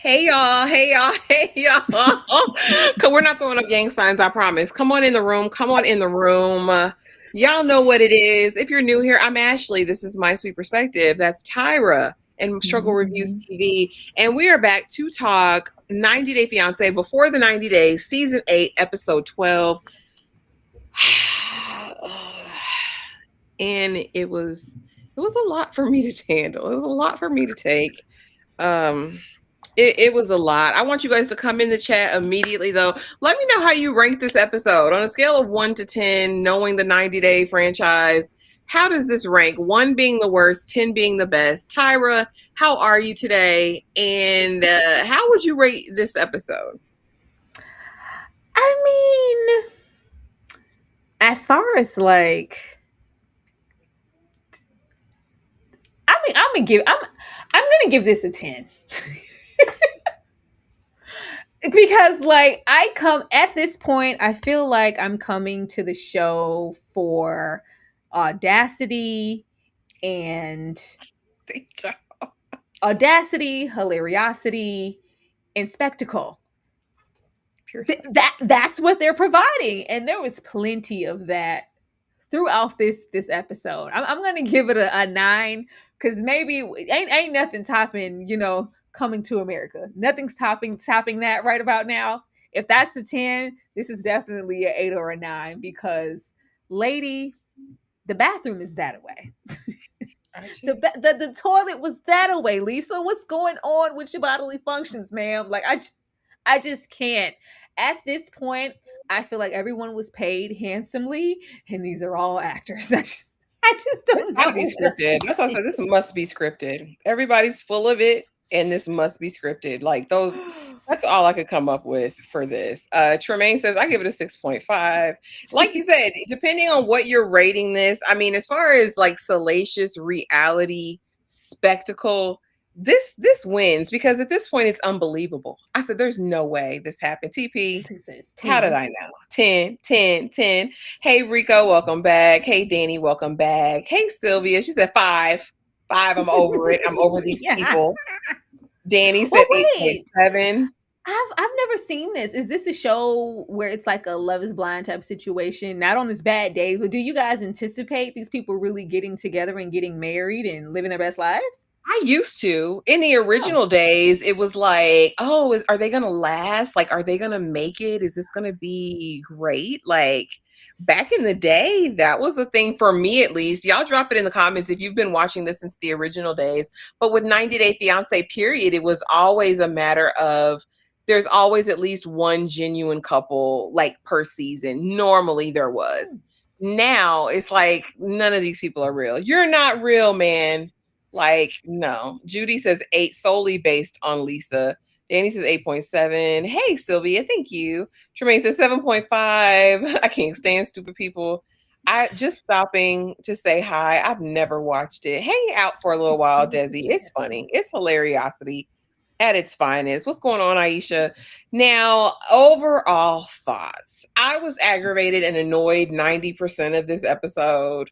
Hey y'all, hey y'all, hey y'all. Cause we're not throwing up gang signs, I promise. Come on in the room, come on in the room. Y'all know what it is. If you're new here, I'm Ashley. This is My Sweet Perspective. That's Tyra and Struggle Reviews Mhm. TV. And we are back to talk 90 Day Fiancé before the 90 days, season 8, episode 12. And it was a lot for me to handle. It was a lot for me to take. Um it was a lot. I want you guys to come in the chat immediately, though. Let me know how you rank this episode on a scale of 1 to 10, knowing the 90-day franchise. How does this rank? 1 being the worst, 10 being the best. Tyra, how are you today? And how would you rate this episode? I mean, as far as I'm gonna give this a 10. Because I come at this point, I feel like I'm coming to the show for audacity and hilariosity, and spectacle. Pure That's what they're providing, and there was plenty of that throughout this episode. I'm gonna give it a 9 because maybe ain't nothing topping Coming to America. Nothing's topping that right about now. If that's a 10, this is definitely an 8 or a 9 because lady, the bathroom is that away. The toilet was that away. Lisa, what's going on with your bodily functions, ma'am? I just can't. At this point, I feel like everyone was paid handsomely, and these are all actors. I just This don't gotta be know what scripted. That's what I said. This must be scripted. Everybody's full of it, and this must be scripted. Like those, that's all I could come up with for this. Tremaine says I give it a 6.5. Like you said, depending on what you're rating this, I mean, as far as like salacious reality spectacle, this wins because at this point it's unbelievable. I said, there's no way this happened. TP, Who says how did 10? I know? 10, 10, 10. Hey, Rico, welcome back. Hey, Danny, welcome back. Hey, Sylvia, she said 5. 5, I'm over it. I'm over these Yeah. people. Danny Well, said wait. 8.7. I've never seen this. Is this a show where it's like a Love Is Blind type situation? Not on this bad day, but do you guys anticipate these people really getting together and getting married and living their best lives? I used to. In the Oh, original days, it was like, oh, are they going to last? Like, are they going to make it? Is this going to be great? Like, back in the day, that was a thing for me at least. Y'all drop it in the comments if you've been watching this since the original days. But with 90 Day Fiancé, period, it was always a matter of there's always at least one genuine couple like per season. Normally there was. Now it's like none of these people are real. You're not real, man. Like, no. Judy says 8 solely based on Lisa. Danny says 8.7. Hey, Sylvia, thank you. Tremaine says 7.5. I can't stand stupid people. I just stopping to say hi. I've never watched it. Hang out for a little while, Desi. It's funny. It's hilariosity at its finest. What's going on, Aisha? Now, overall thoughts. I was aggravated and annoyed 90% of this episode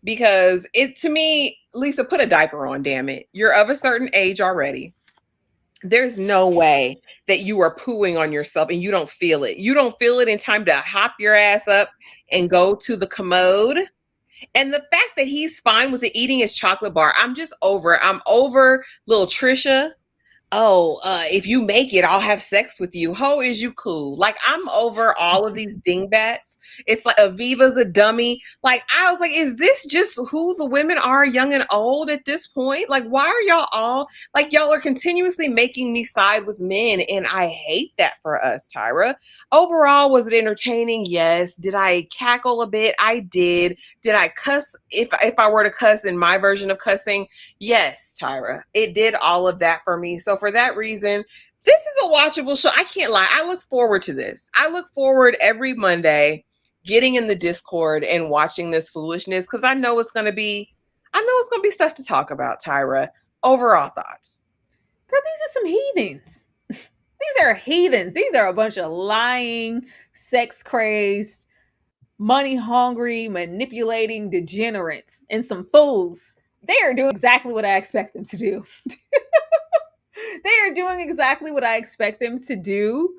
because it to me, Lisa, put a diaper on, damn it. You're of a certain age already. There's no way that you are pooing on yourself and you don't feel it. You don't feel it in time to hop your ass up and go to the commode. And the fact that he's fine with it eating his chocolate bar, I'm just over it. I'm over little Trisha. Oh, if you make it, I'll have sex with you. Ho, is you cool? Like, I'm over all of these dingbats. It's like Aviva's a dummy. Like, I was like, is this just who the women are, young and old at this point? Like, why are y'all all like, y'all are continuously making me side with men, and I hate that for us, Tyra. Overall, was it entertaining? Yes. Did I cackle a bit? I did. Did I cuss? If I were to cuss in my version of cussing, yes, Tyra, it did all of that for me. So for that reason, this is a watchable show. I can't lie. I look forward to this. I look forward every Monday getting in the Discord and watching this foolishness because I know it's gonna be stuff to talk about, Tyra. Overall thoughts. girl, these are some heathens. These are heathens. These are a bunch of lying, sex crazed, money hungry, manipulating degenerates and some fools. They are doing exactly what I expect them to do. They are doing exactly what I expect them to do.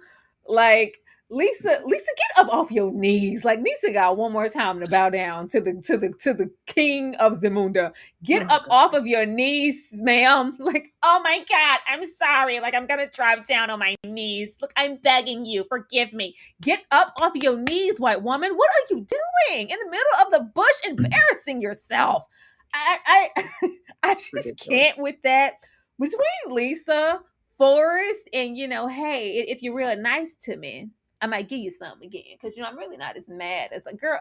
Like Lisa, get up off your knees. Like Lisa got one more time to bow down to the king of Zamunda. Get Oh up god. off of your knees, ma'am. Like, oh my god, I'm sorry. Like I'm gonna drive down on my knees. Look, I'm begging you, forgive me. Get up off your knees, white woman. What are you doing in the middle of the bush, embarrassing yourself? I I just Ridiculous. can't with that. Between Lisa, Forrest, and hey, if you're real nice to me, I might give you something again. Because I'm really not as mad as a girl.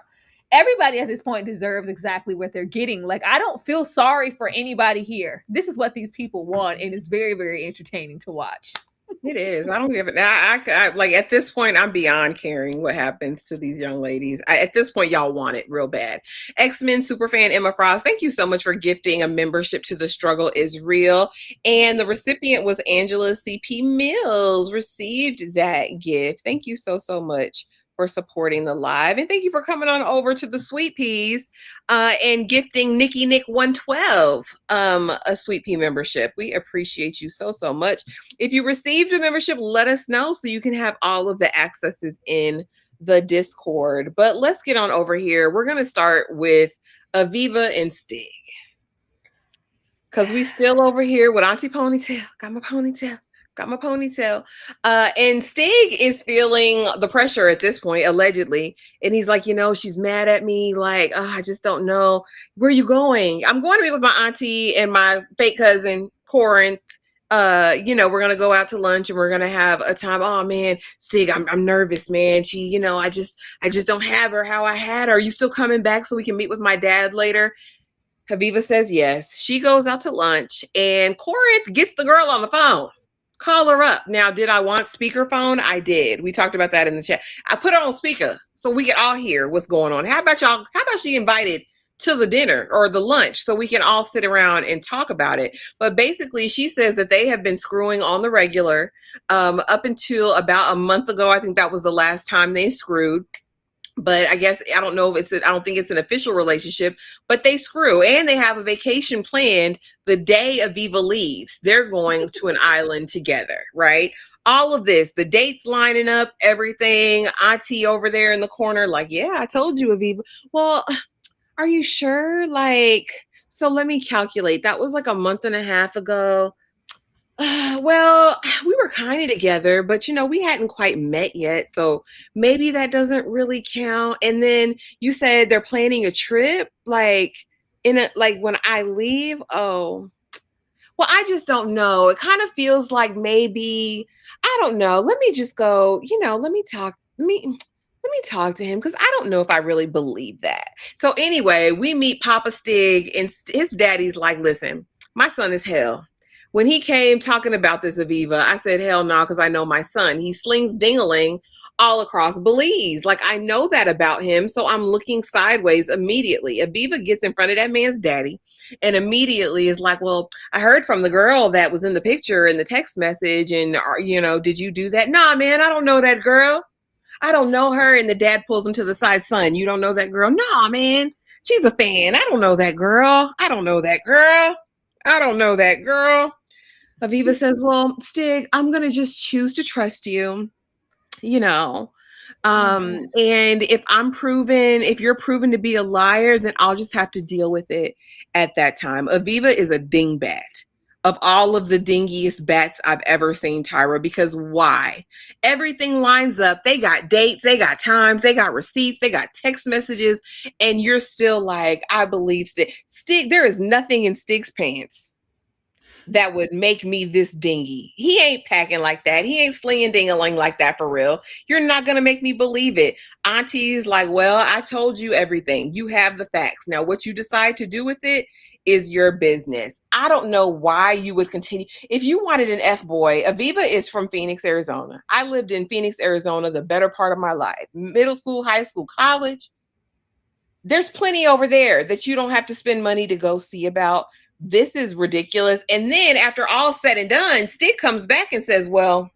Everybody at this point deserves exactly what they're getting. Like, I don't feel sorry for anybody here. This is what these people want, and it's very, very entertaining to watch. It is. I don't give it. I like at this point, I'm beyond caring what happens to these young ladies. At this point, y'all want it real bad. X-Men superfan Emma Frost, thank you so much for gifting a membership to The Struggle is Real. And the recipient was Angela CP Mills, received that gift. Thank you so, so much for supporting the live. And thank you for coming on over to the Sweet Peas and gifting Nikki Nick 112 a Sweet Pea membership. We appreciate you so, so much. If you received a membership, let us know so you can have all of the accesses in the Discord. But let's get on over here. We're going to start with Aviva and Stig. Because we still over here with Auntie Ponytail. Got my ponytail. Got my ponytail. And Stig is feeling the pressure at this point, allegedly. And he's like, she's mad at me. Like, I just don't know. Where are you going? I'm going to be with my auntie and my fake cousin, Corinth. We're gonna go out to lunch and we're gonna have a time. Oh man, Stig, I'm nervous, man. She, I just don't have her how I had her. Are you still coming back so we can meet with my dad later? Haviva says yes. She goes out to lunch and Corinth gets the girl on the phone. Call her up. Now, did I want speakerphone? I did. We talked about that in the chat. I put her on speaker so we can all hear what's going on. How about y'all? How about she invited to the dinner or the lunch so we can all sit around and talk about it? But basically, she says that they have been screwing on the regular up until about a month ago. I think that was the last time they screwed. But I guess I don't know if I don't think it's an official relationship, but they screw and they have a vacation planned the day Aviva leaves. They're going to an island together, right? All of this, the dates lining up, everything. Auntie over there in the corner, like, yeah, I told you, Aviva. Well, are you sure? Like, so let me calculate. That was like a month and a half ago. Well, we were kind of together, but we hadn't quite met yet. So maybe that doesn't really count. And then you said they're planning a trip, like when I leave. Oh, well, I just don't know. It kind of feels like maybe, I don't know. Let me just go, let me talk to him because I don't know if I really believe that. So anyway, we meet Papa Stig and his daddy's like, listen, my son is hell. When he came talking about this, Aviva, I said, hell no, because I know my son. He slings ding-a-ling all across Belize. Like, I know that about him, so I'm looking sideways immediately. Aviva gets in front of that man's daddy and immediately is like, well, I heard from the girl that was in the picture in the text message, and, did you do that? Nah, man, I don't know that girl. I don't know her. And the dad pulls him to the side. Son, you don't know that girl? Nah, man, she's a fan. I don't know that girl. I don't know that girl. I don't know that girl. Aviva says, well, Stig, I'm going to just choose to trust you, and if you're proven to be a liar, then I'll just have to deal with it at that time. Aviva is a dingbat of all of the dingiest bats I've ever seen, Tyra, because why? Everything lines up. They got dates, they got times, they got receipts, they got text messages, and you're still like, I believe Stig. Stig, there is nothing in Stig's pants that would make me this dingy. He ain't packing like that. He ain't slinging ding-a-ling like that for real. You're not going to make me believe it. Auntie's like, well, I told you everything. You have the facts. Now, what you decide to do with it is your business. I don't know why you would continue. If you wanted an F-boy, Aviva is from Phoenix, Arizona. I lived in Phoenix, Arizona, the better part of my life. Middle school, high school, college. There's plenty over there that you don't have to spend money to go see about. This is ridiculous. And then after all said and done, Stig comes back and says, well,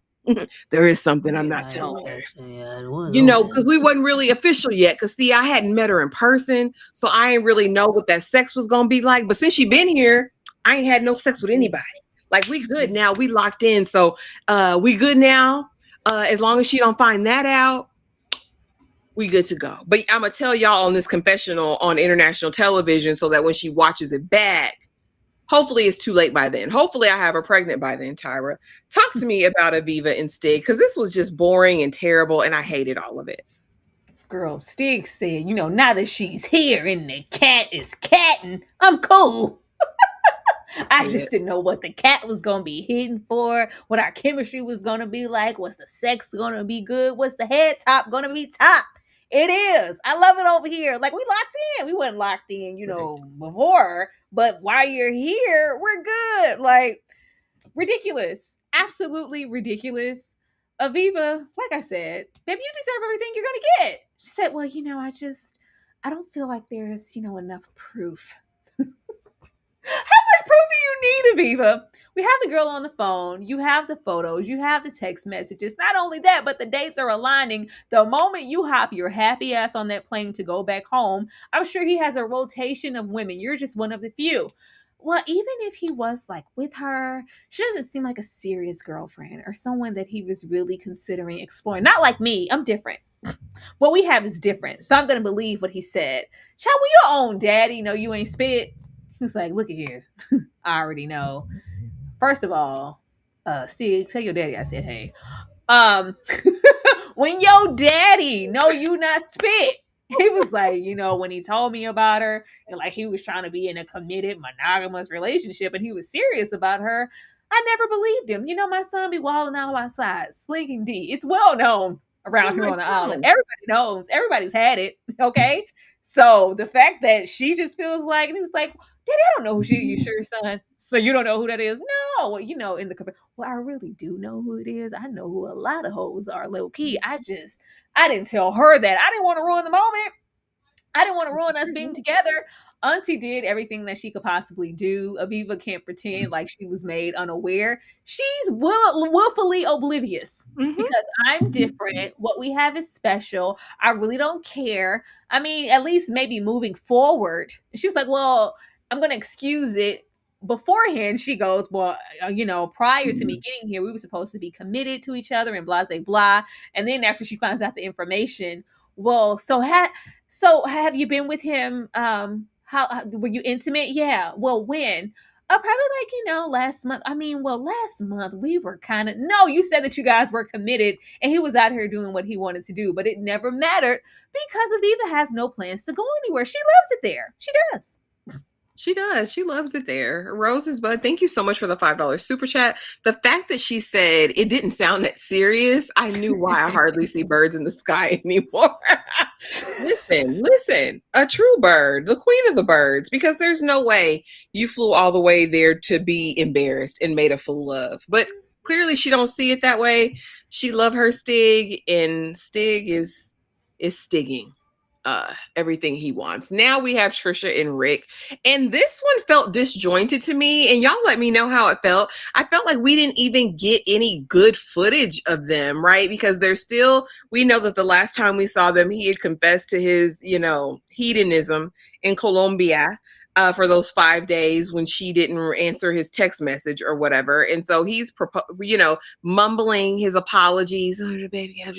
there is something I'm not telling her. Because we wasn't really official yet. Because, see, I hadn't met her in person. So I didn't really know what that sex was going to be like. But since she been here, I ain't had no sex with anybody. Like we good now. We locked in. So we good now. As long as she don't find that out, we good to go. But I'm gonna tell y'all on this confessional on international television so that when she watches it back, hopefully it's too late by then. Hopefully I have her pregnant by then, Tyra. Talk to me about Aviva and Stig, because this was just boring and terrible and I hated all of it. Girl, Stig said, now that she's here and the cat is catting, I'm cool. I Yeah. just didn't know what the cat was gonna be hitting for, what our chemistry was gonna be like, what's the sex gonna be good, what's the head top gonna be top. It is. I love it over here. Like we locked in. We weren't locked in, Right. before, but while you're here, we're good. Like ridiculous. Absolutely ridiculous. Aviva, like I said, baby, you deserve everything you're gonna get. She said, well, I don't feel like there's, enough proof. How much proof do you need, Aviva? We have the girl on the phone. You have the photos. You have the text messages. Not only that, but the dates are aligning. The moment you hop your happy ass on that plane to go back home, I'm sure he has a rotation of women. You're just one of the few. Well, even if he was like with her, she doesn't seem like a serious girlfriend or someone that he was really considering exploring. Not like me. I'm different. What we have is different. So I'm going to believe what he said. Child, we your own daddy know you ain't spit. He's like, look at here. I already know. First of all, Stig, tell your daddy I said hey. Um, when your daddy know you not spit, he was like, when he told me about her and like he was trying to be in a committed monogamous relationship and he was serious about her, I never believed him. My son be wilding out outside, slinking D. It's well known around Oh here my on the island. God. Everybody knows. Everybody's had it. Okay. So the fact that she just feels like, and he's like, Daddy, I don't know who she. You sure, son? So you don't know who that is? No. Well, in the well, I really do know who it is. I know who a lot of hoes are, low key. I didn't tell her that. I didn't want to ruin the moment. I didn't want to ruin us being together. Auntie did everything that she could possibly do. Aviva can't pretend like she was made unaware. She's willfully oblivious Mm-hmm. because I'm different. What we have is special. I really don't care. I mean, at least maybe moving forward. And she was like, well, I'm going to excuse it. Beforehand, she goes, well, prior to me getting here, we were supposed to be committed to each other and blah, blah, blah. And then after she finds out the information, well, so have you been with him? How were you intimate? Yeah. Well, when? Probably like last month. I mean, well, last month we were kind of. No, you said that you guys were committed, and he was out here doing what he wanted to do, but it never mattered because Aviva has no plans to go anywhere. She loves it there. She does. She does. She loves it there. Roses Bud, thank you so much for the $5 super chat. The fact that she said it didn't sound that serious, I knew why I hardly see birds in the sky anymore. Listen, a true bird, the queen of the birds, because there's no way you flew all the way there to be embarrassed and made a fool of. But clearly she don't see it that way. She love her Stig, and Stig is stigging everything he wants. Now we have Trisha and Rick, and this one felt disjointed to me, and y'all let me know how it felt. I felt like we didn't even get any good footage of them, right? Because they're still, we know that the last time we saw them, he had confessed to his, hedonism in Colombia. For those 5 days when she didn't answer his text message or whatever. And so he's, mumbling his apologies. Oh, baby, I'm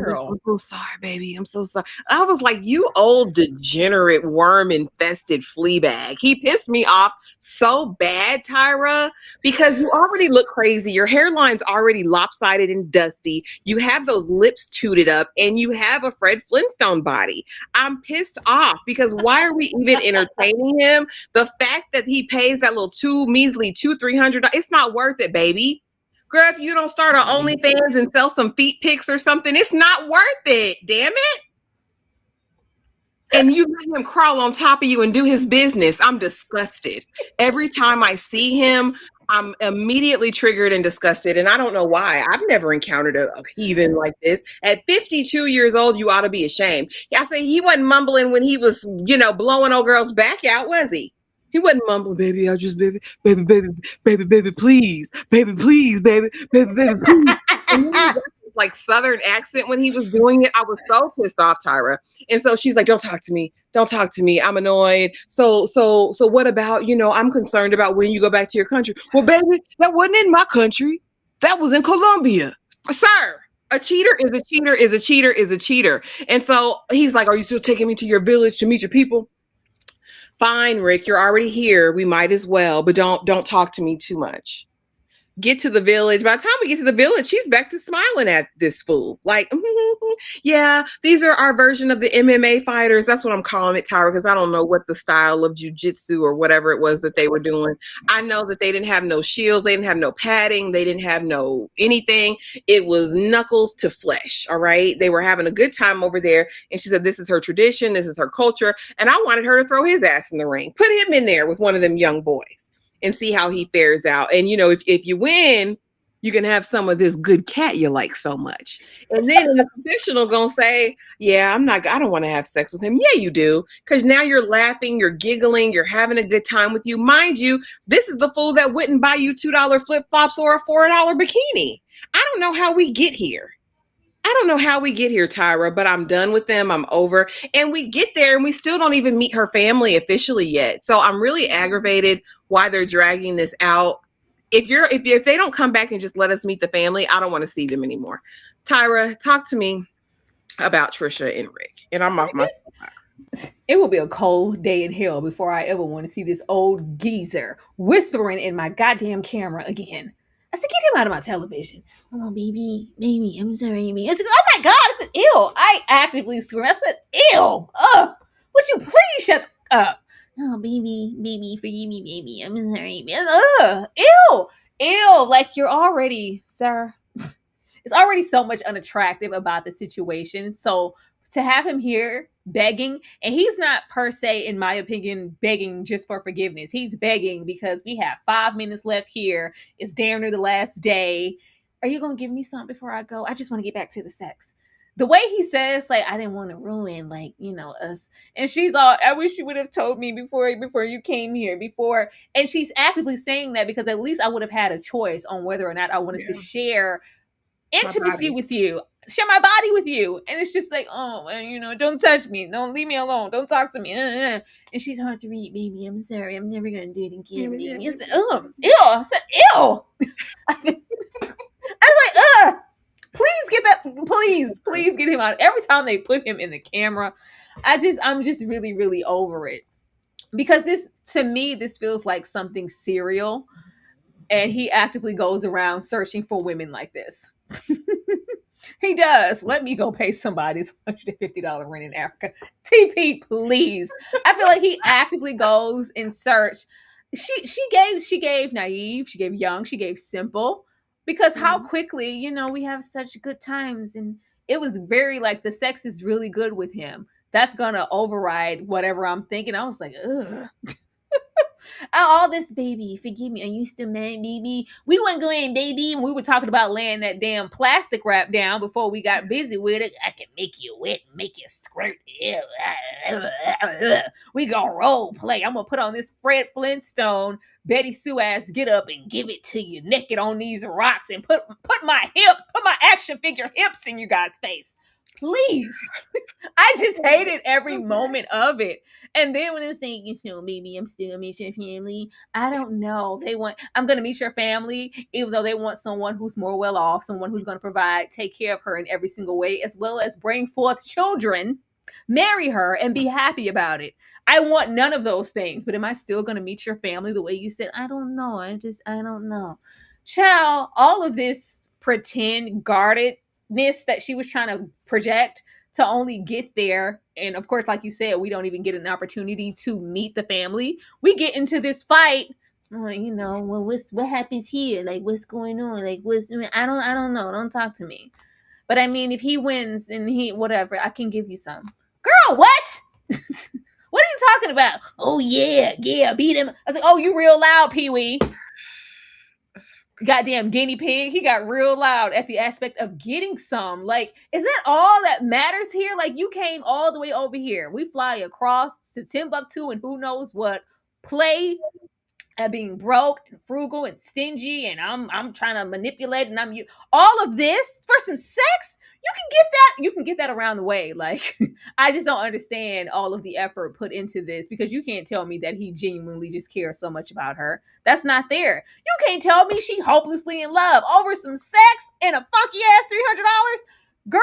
Girl. so sorry, baby. I'm so sorry. I was like, you old degenerate worm infested flea bag. He pissed me off so bad, Tyra, because you already look crazy. Your hairline's already lopsided and dusty. You have those lips tooted up and you have a Fred Flintstone body. I'm pissed off because why are we even entertaining him? The fact that he pays that little measly $200-300, it's not worth it, baby. Girl, if you don't start an OnlyFans and sell some feet pics or something, it's not worth it. Damn it. And you let him crawl on top of you and do his business. I'm disgusted. Every time I see him, I'm immediately triggered and disgusted. And I don't know why. I've never encountered a heathen like this. At 52 years old, you ought to be ashamed. I say he wasn't mumbling when he was, blowing old girl's back out, was he? He wasn't mumbling, baby, I just, baby, please, baby, please, baby, please. And then he like Southern accent when he was doing it. I was so pissed off, Tyra. And so she's like, "Don't talk to me. Don't talk to me. I'm annoyed. So what about, I'm concerned about when you go back to your country." Well, baby, that wasn't in my country. That was in Colombia. Sir, a cheater is a cheater is a cheater is a cheater. And so he's like, "Are you still taking me to your village to meet your people?" Fine, Rick, you're already here. We might as well, but don't talk to me too much. Get to the village. By the time we get to the village, she's back to smiling at this fool. Like, yeah, these are our version of the MMA fighters. That's what I'm calling it, Tyra, because I don't know what the style of jujitsu or whatever it was that they were doing. I know that they didn't have no shields, they didn't have no padding, they didn't have no anything. It was knuckles to flesh. All right. They were having a good time over there. And she said, this is her tradition, this is her culture. And I wanted her to throw his ass in the ring, put him in there with one of them young boys and see how he fares out. And, if you win, you can have some of this good cat you like so much. And then in the confessional gonna say, yeah, I don't want to have sex with him. Yeah, you do. Because now you're laughing, you're giggling, you're having a good time with you. Mind you, this is the fool that wouldn't buy you $2 flip-flops or a $4 bikini. I don't know how we get here. I don't know how we get here, Tyra, but I'm done with them. I'm over. And we get there and we still don't even meet her family officially yet. So I'm really aggravated why they're dragging this out. If they don't come back and just let us meet the family, I don't want to see them anymore. Tyra, talk to me about Trisha and Rick. And I'm off my. It will be a cold day in hell before I ever want to see this old geezer whispering in my goddamn camera again. I said, get him out of my television. Oh, baby, I'm sorry, baby. I said, oh my God, I said, ew. I actively screamed. I said, ew. Ugh. Would you please shut up? Oh, baby, forgive me, baby. I'm sorry, baby. Ugh. Ew. Ew. Like, you're already, sir. It's already so much unattractive about the situation. So to have him here begging, and he's not per se, in my opinion, begging just for forgiveness. He's begging because we have 5 minutes left here. It's damn near the last day. Are you gonna give me something before I go? I just want to get back to the sex. The way he says, like, I didn't want to ruin, like, us. And she's all, I wish you would have told me before you came here, before. And she's actively saying that because at least I would have had a choice on whether or not I wanted to share intimacy with you, share my body with you. And it's just like, oh, well, don't touch me, don't leave me alone, don't talk to me. And she's hard to read, baby. I'm sorry, I'm never gonna do it again, baby. I said, ew. I said, ew. I was like, please get that, please get him out. Every time they put him in the camera, I'm just really, really over it, because to me this feels like something serial, and he actively goes around searching for women like this. He does. Let me go pay somebody's $150 rent in Africa. TP, please. I feel like he actively goes in search. She gave naive, she gave young, she gave simple, because how quickly, we have such good times, and it was very like the sex is really good with him. That's gonna override whatever I'm thinking. I was like, ugh. All this, baby, forgive me. Are you still mad, baby? We weren't going, baby. And we were talking about laying that damn plastic wrap down before we got busy with it. I can make you wet, make you squirt. We gonna role play. I'm gonna put on this Fred Flintstone, Betty Sue ass get up and give it to you naked on these rocks, and put my action figure hips in you guys' face. Please. I just hated every moment of it. And then when it's saying, baby, I'm still gonna meet your family. I don't know. I'm gonna meet your family, even though they want someone who's more well off, someone who's gonna provide, take care of her in every single way, as well as bring forth children, marry her, and be happy about it. I want none of those things, but am I still gonna meet your family the way you said? I don't know. I don't know. Child, all of this pretend guardedness that she was trying to project to only get there. And of course, like you said, we don't even get an opportunity to meet the family. We get into this fight. Well, what happens here? Like, what's going on? Like, I don't know. Don't talk to me. But I mean, if he wins and whatever, I can give you some. Girl, what? What are you talking about? Oh, yeah, beat him. I was like, oh, you real loud, Pee-wee. Goddamn guinea pig. He got real loud at the aspect of getting some. Like, is that all that matters here? Like, you came all the way over here. We fly across to Timbuktu and who knows what. Play at being broke and frugal and stingy, and I'm trying to manipulate, and I'm you all of this for some sex. You can get that around the way. Like, I just don't understand all of the effort put into this, because you can't tell me that he genuinely just cares so much about her. That's not there. You can't tell me she hopelessly in love over some sex and a funky ass $300. Girl,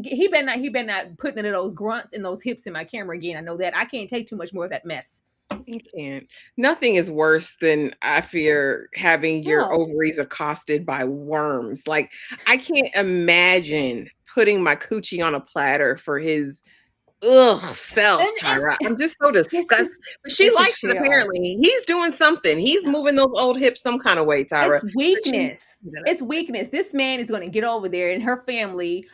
he better not putting in those grunts and those hips in my camera again. I know that I can't take too much more of that mess. You can't. Nothing is worse than, I fear, having your No. ovaries accosted by worms. Like, I can't imagine putting my coochie on a platter for his self, Tyra. And I'm just so it's disgusted. just But she it's a likes it shell. apparently. He's doing something. He's No. moving those old hips some kind of way, Tyra. It's But she, weakness. It's weakness. This man is going to get over there, and her family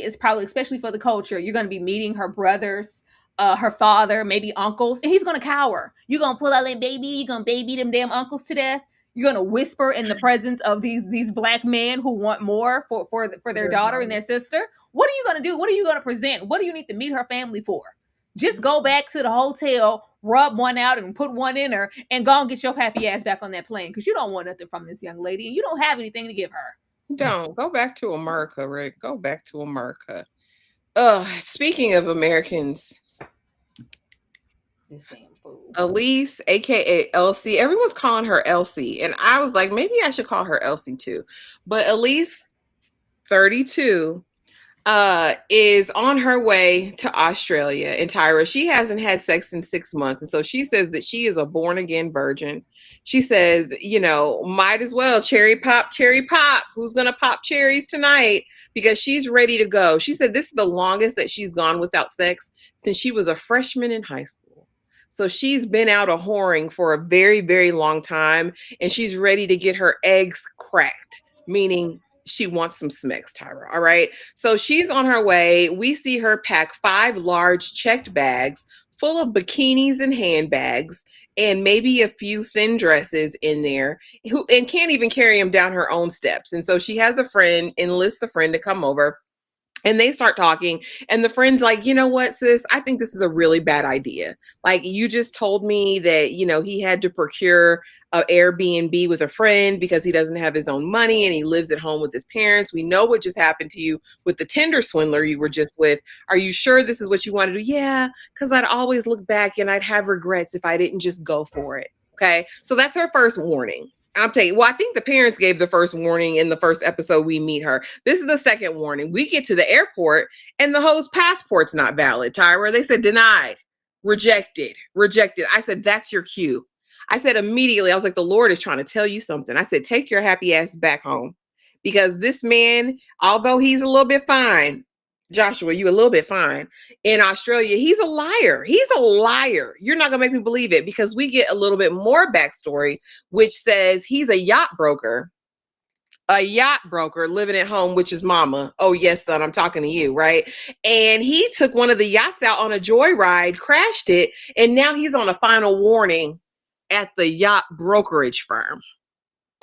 is probably, especially for the culture, you're going to be meeting her brothers, her father, maybe uncles, and he's going to cower. You're going to pull out that baby. You're going to baby them damn uncles to death. You're going to whisper in the presence of these black men who want more for their daughter and their sister. What are you going to do? What are you going to present? What do you need to meet her family for? Just go back to the hotel, rub one out, and put one in her, and go and get your happy ass back on that plane, because you don't want nothing from this young lady, and you don't have anything to give her. don't go back to America, Rick. Go back to America. Speaking of Americans, This damn fool. Elise, aka Elsie. Everyone's calling her Elsie, and I was like, maybe I should call her Elsie too. But Elise, 32, is on her way to Australia. And Tyra, she hasn't had sex in 6 months, and so she says that she is a born again virgin. She says, might as well cherry pop, cherry pop. Who's gonna pop cherries tonight? Because she's ready to go. She said this is the longest that she's gone without sex since she was a freshman in high school. So she's been out a whoring for a very, very long time, and she's ready to get her eggs cracked, meaning she wants some smecks, Tyra. All right. So she's on her way. We see her pack 5 large checked bags full of bikinis and handbags, and maybe a few thin dresses in there, and can't even carry them down her own steps. And so she has a friend, enlists a friend to come over, and they start talking, and the friend's like, you know what, sis, I think this is a really bad idea. Like, you just told me that, he had to procure a Airbnb with a friend because he doesn't have his own money and he lives at home with his parents. We know what just happened to you with the Tinder swindler you were just with. Are you sure this is what you want to do? Yeah, because I'd always look back and I'd have regrets if I didn't just go for it. Okay. So that's her first warning. I'll tell you, well, I think the parents gave the first warning in the first episode we meet her. This is the second warning. We get to the airport and the host passport's not valid, Tyra. They said denied, rejected, rejected. I said, that's your cue. I said immediately, I was like, the Lord is trying to tell you something. I said, take your happy ass back home. Because this man, although he's a little bit fine, Joshua, you a little bit fine, in Australia, he's a liar. He's a liar. You're not going to make me believe it, because we get a little bit more backstory, which says he's a yacht broker living at home, which is mama. Oh, yes, son, I'm talking to you, right? And he took one of the yachts out on a joyride, crashed it, and now he's on a final warning at the yacht brokerage firm.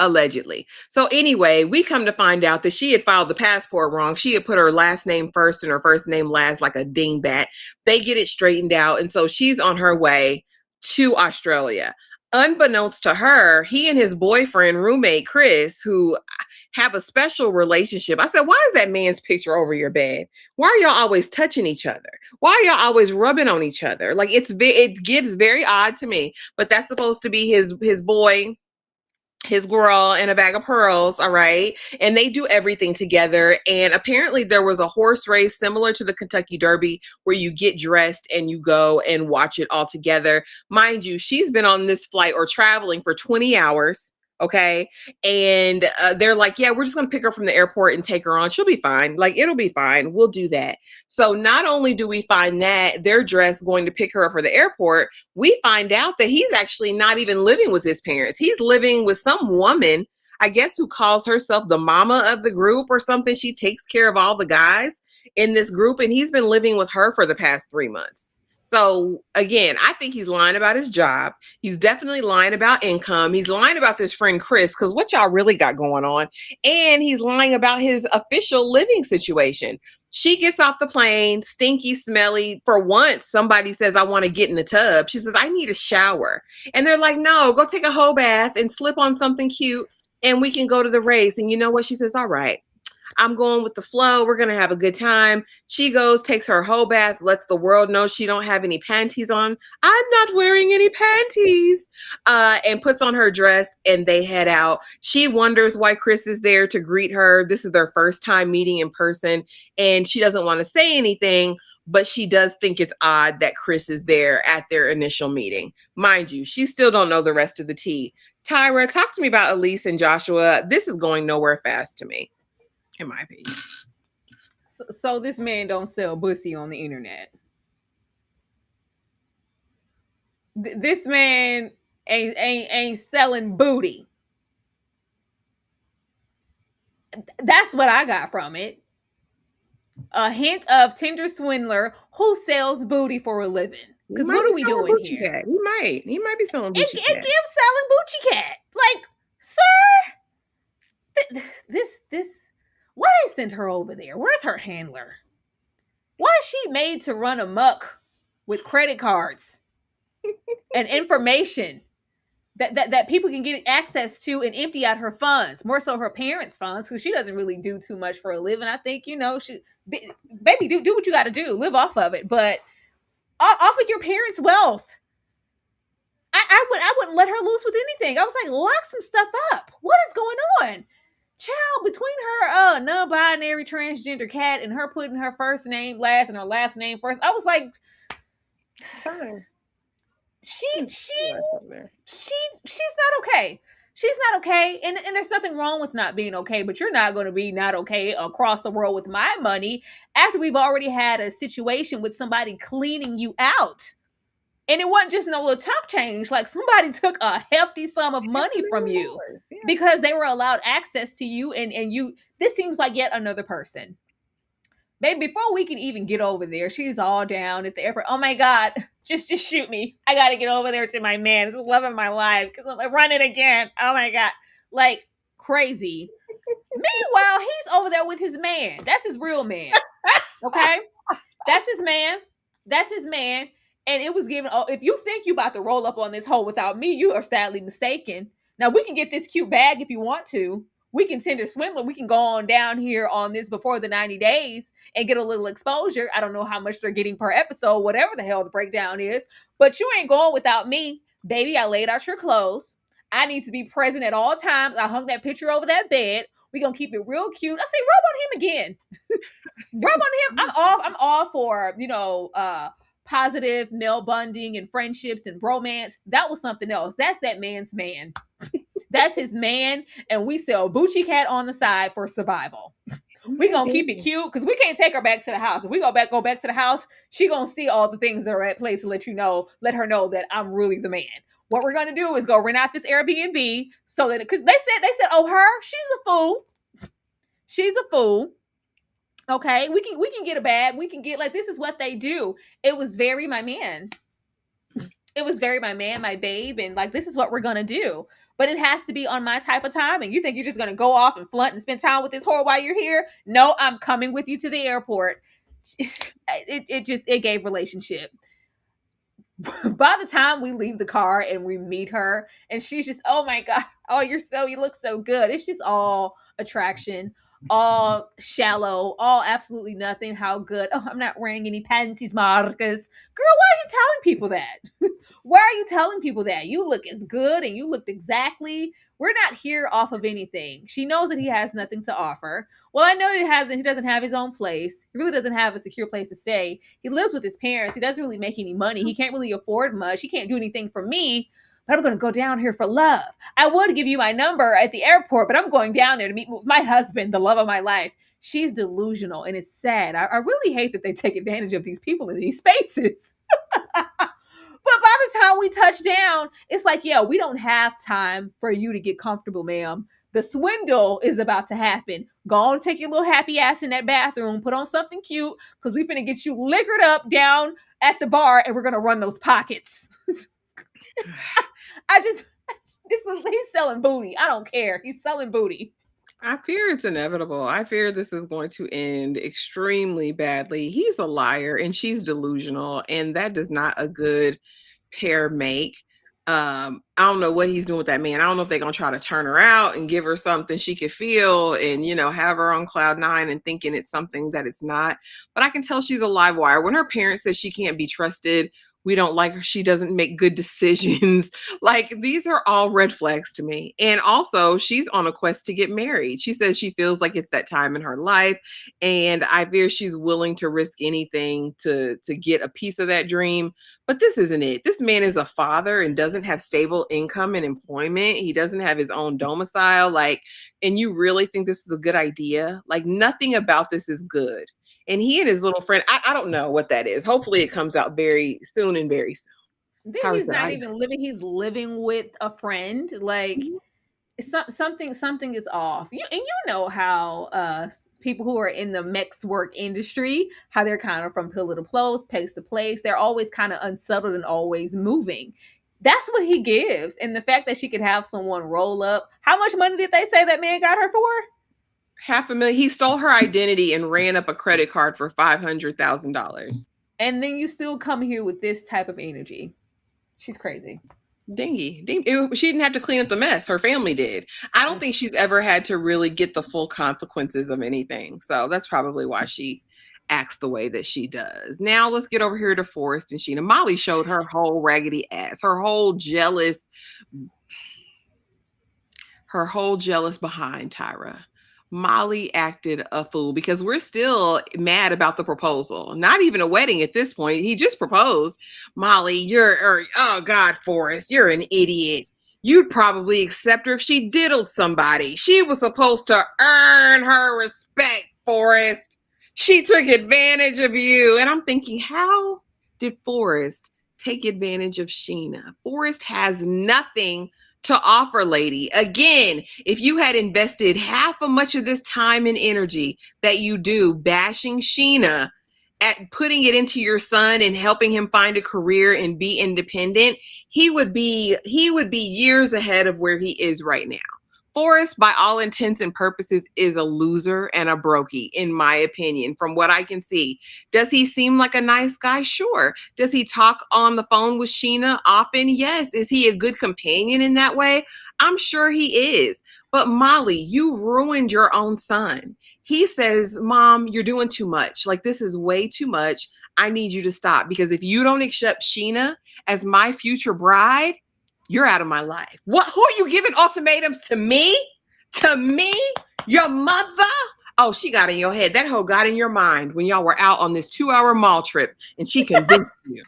Allegedly. So anyway, we come to find out that she had filed the passport wrong. She had put her last name first and her first name last, like a dingbat. They get it straightened out. And so she's on her way to Australia. Unbeknownst to her, he and his boyfriend, roommate Chris, who have a special relationship. I said, why is that man's picture over your bed? Why are y'all always touching each other? Why are y'all always rubbing on each other? Like, it gives very odd to me, but that's supposed to be his boy, his girl, and a bag of pearls. All right. And they do everything together. And apparently there was a horse race similar to the Kentucky Derby where you get dressed and you go and watch it all together. Mind you, she's been on this flight or traveling for 20 hours. Okay. And they're like, yeah, we're just going to pick her from the airport and take her on. She'll be fine. Like, it'll be fine. We'll do that. So not only do we find that they're dressed going to pick her up for the airport, we find out that he's actually not even living with his parents. He's living with some woman, I guess, who calls herself the mama of the group or something. She takes care of all the guys in this group, and he's been living with her for the past 3 months. So again, I think he's lying about his job. He's definitely lying about income. He's lying about this friend Chris, because what y'all really got going on. And he's lying about his official living situation. She gets off the plane, stinky, smelly. For once, somebody says, I want to get in the tub. She says, I need a shower. And they're like, no, go take a whole bath and slip on something cute and we can go to the race. And you know what? She says, all right. I'm going with the flow. We're going to have a good time. She goes, takes her whole bath, lets the world know she don't have any panties on. I'm not wearing any panties. And puts on her dress and they head out. She wonders why Chris is there to greet her. This is their first time meeting in person and she doesn't want to say anything, but she does think it's odd that Chris is there at their initial meeting. Mind you, she still don't know the rest of the tea. Tyra, talk to me about Elise and Joshua. This is going nowhere fast to me, in my opinion. So this man don't sell pussy on the internet. This man ain't selling booty. That's what I got from it. A hint of Tinder swindler who sells booty for a living. He Because might what be are we selling doing Bucci here? Cat. He might. He might be selling Bucci It Cat. gives selling Boochie Cat. Like, sir, this. Why they send her over there? Where's her handler? Why is she made to run amok with credit cards and information that people can get access to and empty out her funds? More so her parents' funds, because she doesn't really do too much for a living. I think, she baby, do what you got to do, live off of it, but off of your parents' wealth. I wouldn't let her loose with anything. I was like, lock some stuff up. What is going on? Child, between her non-binary transgender cat and her putting her first name last and her last name first, I was like, Fine. she There. she's not okay. She's not okay. And there's nothing wrong with not being okay, but you're not going to be not okay across the world with my money after we've already had a situation with somebody cleaning you out. And it wasn't just no little chunk change. Like, somebody took a hefty sum of money from you Yeah. because they were allowed access to you. And you, this seems like yet another person. Baby, before we can even get over there, she's all down at the airport. Oh my God, just shoot me. I got to get over there to my man. This is love of my life because I'm like, run it again. Oh my God. Like, crazy. Meanwhile, he's over there with his man. That's his real man. Okay? That's his man. That's his man. And it was given, oh, if you think you about to roll up on this hole without me, you are sadly mistaken. Now, we can get this cute bag if you want to. We can Tinder swindler. We can go on down here on this before the 90 days and get a little exposure. I don't know how much they're getting per episode, whatever the hell the breakdown is. But you ain't going without me. Baby, I laid out your clothes. I need to be present at all times. I hung that picture over that bed. We're going to keep it real cute. I say, rub on him again. Rub on him. I'm all for, positive male bonding and friendships and bromance. That was something else. That's that man's man. That's his man. And we sell Bucci Cat on the side for survival. We gonna keep it cute because we can't take her back to the house. If we go back to the house, she gonna see all the things that are at place to let her know that I'm really the man. What we're gonna do is go rent out this Airbnb so that, because they said, oh, she's a fool. Okay, we can get a bag. We can get, like, this is what they do. It was very my man. It was very my man, my babe, and like, this is what we're gonna do. But it has to be on my type of time. And you think you're just gonna go off and flaunt and spend time with this whore while you're here? No, I'm coming with you to the airport. It gave relationship. By the time we leave the car and we meet her, and she's just, oh my God, oh, you look so good. It's just all attraction, all shallow, all absolutely nothing. How good. Oh, I'm not wearing any panties, Marcus. Girl, why are you telling people that? Why are you telling people that? You look as good and you looked exactly. We're not here off of anything. She knows that he has nothing to offer. Well, I know he doesn't have his own place. He really doesn't have a secure place to stay. He lives with his parents. He doesn't really make any money. He can't really afford much. He can't do anything for me. But I'm going to go down here for love. I would give you my number at the airport, but I'm going down there to meet with my husband, the love of my life. She's delusional, and it's sad. I really hate that they take advantage of these people in these spaces. But by the time we touch down, it's like, yeah, we don't have time for you to get comfortable, ma'am. The swindle is about to happen. Go on, take your little happy ass in that bathroom, put on something cute, because we finna get you liquored up down at the bar, and we're gonna run those pockets. He's selling booty. I don't care. He's selling booty. I fear it's inevitable. I fear this is going to end extremely badly. He's a liar and she's delusional, and that does not a good pair make. I don't know what he's doing with that man. I don't know if they're gonna try to turn her out and give her something she could feel and have her on cloud nine and thinking it's something that it's not. But I can tell she's a live wire. When her parents says she can't be trusted, we don't like her, she doesn't make good decisions. Like, these are all red flags to me. And also, she's on a quest to get married. She says she feels like it's that time in her life, and I fear she's willing to risk anything to get a piece of that dream. But this isn't it. This man is a father and doesn't have stable income and employment. He doesn't have his own domicile. Like, and you really think this is a good idea? Like, nothing about this is good. And he and his little friend, I don't know what that is. Hopefully it comes out very soon and very soon. Then How is he's that? not even living, he's living with a friend. Like, something is off. You know how people who are in the mex work industry, how they're kind of from pillar to post, place to place. They're always kind of unsettled and always moving. That's what he gives. And the fact that she could have someone roll up. How much money did they say that man got her for? $500,000. He stole her identity and ran up a credit card for $500,000. And then you still come here with this type of energy. She's crazy. Dingy. She didn't have to clean up the mess. Her family did. I don't think she's ever had to really get the full consequences of anything. So that's probably why she acts the way that she does. Now let's get over here to Forrest and Sheena. Molly showed her whole raggedy ass, her whole jealous behind Tyra. Molly acted a fool because we're still mad about the proposal. Not even a wedding at this point. He just proposed. Molly, oh God, Forrest, you're an idiot. You'd probably accept her if she diddled somebody. She was supposed to earn her respect, Forrest. She took advantage of you. And I'm thinking, how did Forrest take advantage of Sheena? Forrest has nothing to offer, lady. Again, if you had invested half of much of this time and energy that you do bashing Sheena at putting it into your son and helping him find a career and be independent, he would be years ahead of where he is right now. Forrest, by all intents and purposes, is a loser and a brokey, in my opinion, from what I can see. Does he seem like a nice guy? Sure. Does he talk on the phone with Sheena often? Yes. Is he a good companion in that way? I'm sure he is. But Molly, you ruined your own son. He says, Mom, you're doing too much. Like, this is way too much. I need you to stop, because if you don't accept Sheena as my future bride, you're out of my life. What? Who are you giving ultimatums to me? To me? Your mother? Oh, she got in your head. That hoe got in your mind when y'all were out on this 2-hour mall trip, and she convinced you.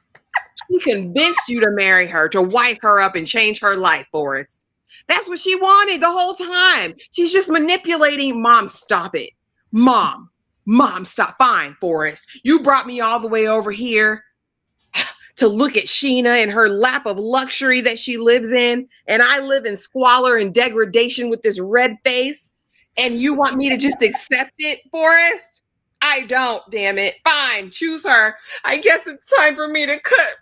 She convinced you to marry her, to wife her up and change her life, Forrest. That's what she wanted the whole time. She's just manipulating. Mom, stop it. Mom, stop. Fine, Forrest. You brought me all the way over here to look at Sheena and her lap of luxury that she lives in, and I live in squalor and degradation with this red face, and you want me to just accept it, Forrest? I don't, damn it. Fine, choose her. I guess it's time for me to cut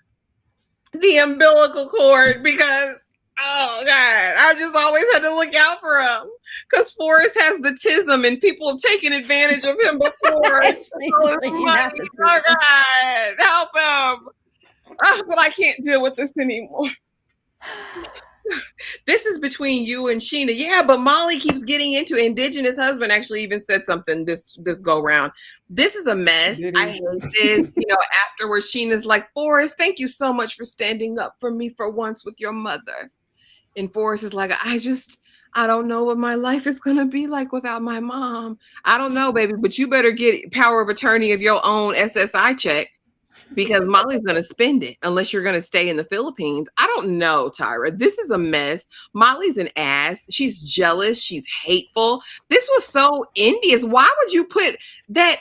the umbilical cord, because, oh God, I've just always had to look out for him, because Forrest has the tism and people have taken advantage of him before. Oh God, help him. But I can't deal with this anymore. This is between you and Sheena. Yeah, but Molly keeps getting into it. Indigenous husband actually even said something this go round. This is a mess. I hate this. Afterwards, Sheena's like, Forrest, thank you so much for standing up for me for once with your mother. And Forrest is like, I don't know what my life is going to be like without my mom. I don't know, baby, but you better get power of attorney of your own SSI check, because Molly's going to spend it unless you're going to stay in the Philippines. I don't know, Tyra. This is a mess. Molly's an ass. She's jealous. She's hateful. This was so envious. Why would you put that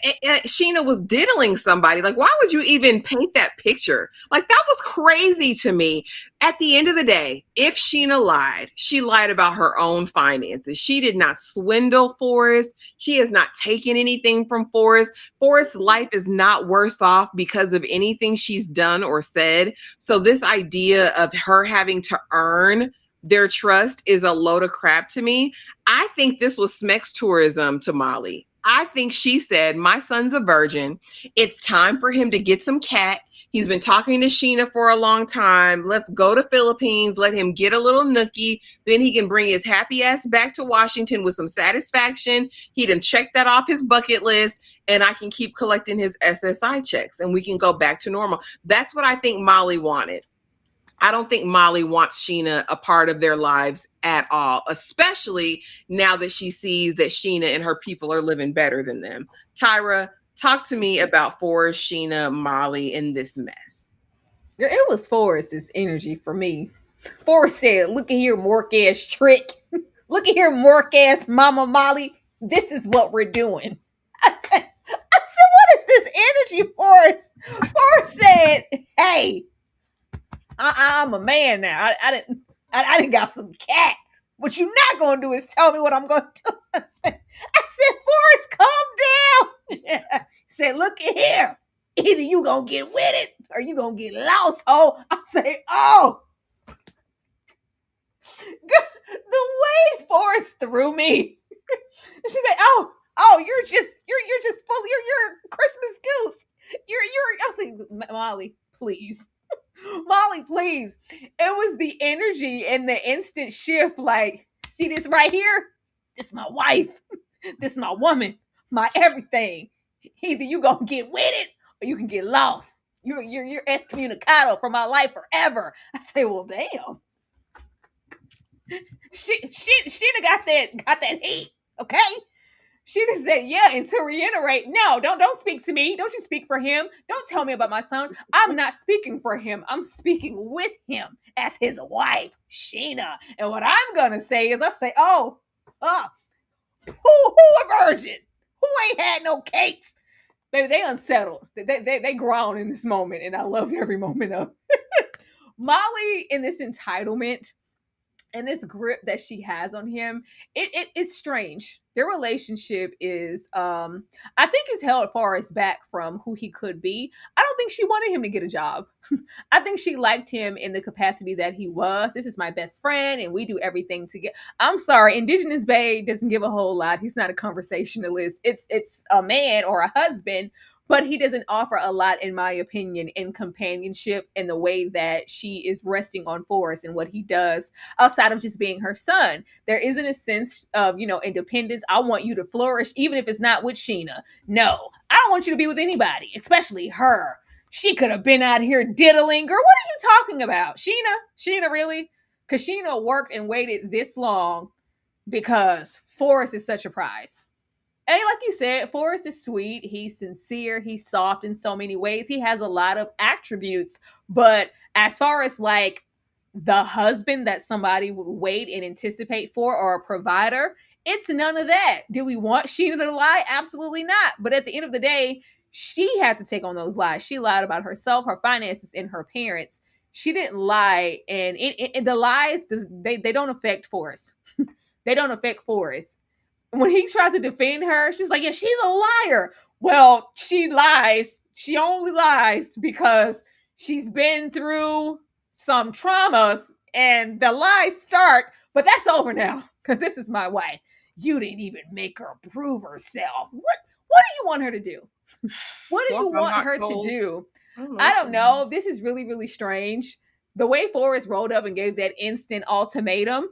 Sheena was diddling somebody? Like, why would you even paint that picture? Like, that was crazy to me. At the end of the day, if Sheena lied, she lied about her own finances. She did not swindle Forrest. She has not taken anything from Forrest. Forrest's life is not worse off because of anything she's done or said. So this idea of her having to earn their trust is a load of crap to me. I think this was Smeck's tourism to Molly. I think she said, my son's a virgin. It's time for him to get some cat. He's been talking to Sheena for a long time. Let's go to Philippines. Let him get a little nookie. Then he can bring his happy ass back to Washington with some satisfaction. He done checked that off his bucket list, and I can keep collecting his SSI checks, and we can go back to normal. That's what I think Molly wanted. I don't think Molly wants Sheena a part of their lives at all, especially now that she sees that Sheena and her people are living better than them. Tyra, talk to me about Forrest, Sheena, Molly in this mess. It was Forrest's energy for me. Forrest said, "Look at here, mork ass trick. Look at here, mork ass Mama Molly. This is what we're doing." I said, "What is this energy, Forrest?" Forrest said, "Hey, I'm a man now. I didn't got some cat. What you not gonna do is tell me what I'm gonna do." I said, "Forrest, calm down." He said, "Look at here. Either you gonna get with it or you gonna get lost, ho." I say, "Oh." The way Forrest threw me. She said, "Oh, you're just full. You're a Christmas goose. You're." I was like, "Molly, please." Molly, please. It was the energy and the instant shift. Like, see this right here? This is my wife. This is my woman. My everything. Either you gonna get with it or you can get lost. You're excommunicado from my life forever. I say, well, damn. She'd got that heat. Okay. She just said, yeah, and to reiterate, no, don't speak to me. Don't you speak for him. Don't tell me about my son. I'm not speaking for him. I'm speaking with him as his wife, Sheena. And what I'm gonna say is, I say, who a virgin? Who ain't had no cakes? Baby, they unsettled. They grown in this moment, and I loved every moment of Molly in this entitlement and this grip that she has on him. It's strange. Their relationship is I think has held Forrest back from who he could be. I don't think she wanted him to get a job. I think she liked him in the capacity that he was. This is my best friend and we do everything together. I'm sorry, Indigenous Bae doesn't give a whole lot. He's not a conversationalist. It's a man or a husband, but he doesn't offer a lot, in my opinion, in companionship in the way that she is resting on Forrest and what he does outside of just being her son. There isn't a sense of, independence. I want you to flourish, even if it's not with Sheena. No, I don't want you to be with anybody, especially her. She could have been out here diddling. Girl, what are you talking about? Sheena, really? Because Sheena worked and waited this long because Forrest is such a prize. And like you said, Forrest is sweet. He's sincere. He's soft in so many ways. He has a lot of attributes. But as far as like the husband that somebody would wait and anticipate for, or a provider, it's none of that. Do we want Sheena to lie? Absolutely not. But at the end of the day, she had to take on those lies. She lied about herself, her finances, and her parents. She didn't lie. And the lies, they don't affect Forrest. They don't affect Forrest. When he tried to defend her, she's like, yeah, she's a liar. Well, she lies. She only lies because she's been through some traumas and the lies start, but that's over now because this is my wife. You didn't even make her prove herself. What do you want her to do? What do you want her to do? I don't know. This is really, really strange. The way Forrest rolled up and gave that instant ultimatum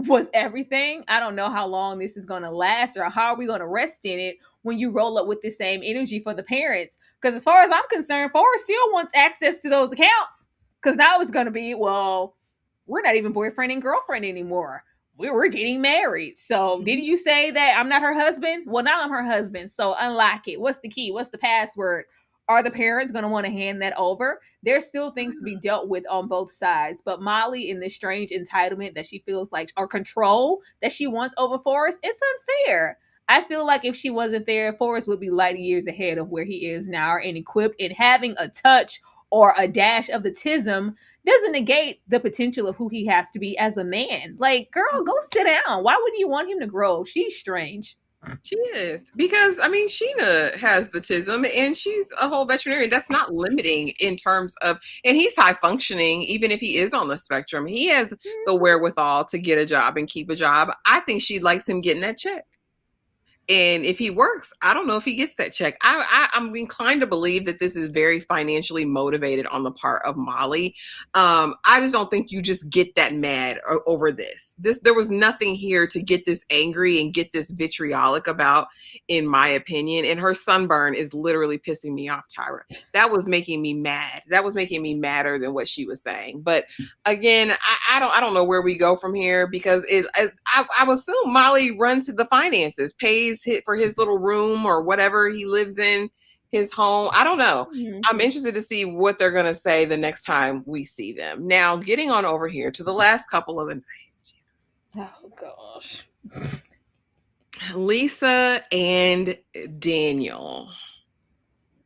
was everything. I don't know how long this is going to last or how are we going to rest in it when you roll up with the same energy for the parents. Because as far as I'm concerned, Forrest still wants access to those accounts. Because now it's going to be, well, we're not even boyfriend and girlfriend anymore. We're getting married. So didn't you say that I'm not her husband? Well, now I'm her husband. So unlock it. What's the key? What's the password? Are the parents going to want to hand that over? There's still things to be dealt with on both sides. But Molly, in this strange entitlement that she feels like, or control that she wants over Forrest, it's unfair. I feel like if she wasn't there, Forrest would be light years ahead of where he is now and equipped, and having a touch or a dash of the tism doesn't negate the potential of who he has to be as a man. Like, girl, go sit down. Why would you want him to grow? She's strange. She is. Because, I mean, Sheena has the tism and she's a whole veterinarian. That's not limiting in terms of, and he's high functioning, even if he is on the spectrum. He has the wherewithal to get a job and keep a job. I think she likes him getting that check. And if he works, I don't know if he gets that check. I'm inclined to believe that this is very financially motivated on the part of Molly. I just don't think you just get that mad over this. There was nothing here to get this angry and get this vitriolic about, in my opinion. And her sunburn is literally pissing me off, Tyra. That was making me mad. That was making me madder than what she was saying. But again, I don't know where we go from here because I assume Molly runs the finances, pays for his little room or whatever he lives in, his home. I don't know. I'm Mhm. interested to see what they're going to say the next time we see them. Now, getting on over here to the last couple of the night. Jesus. Oh gosh. Lisa and Daniel.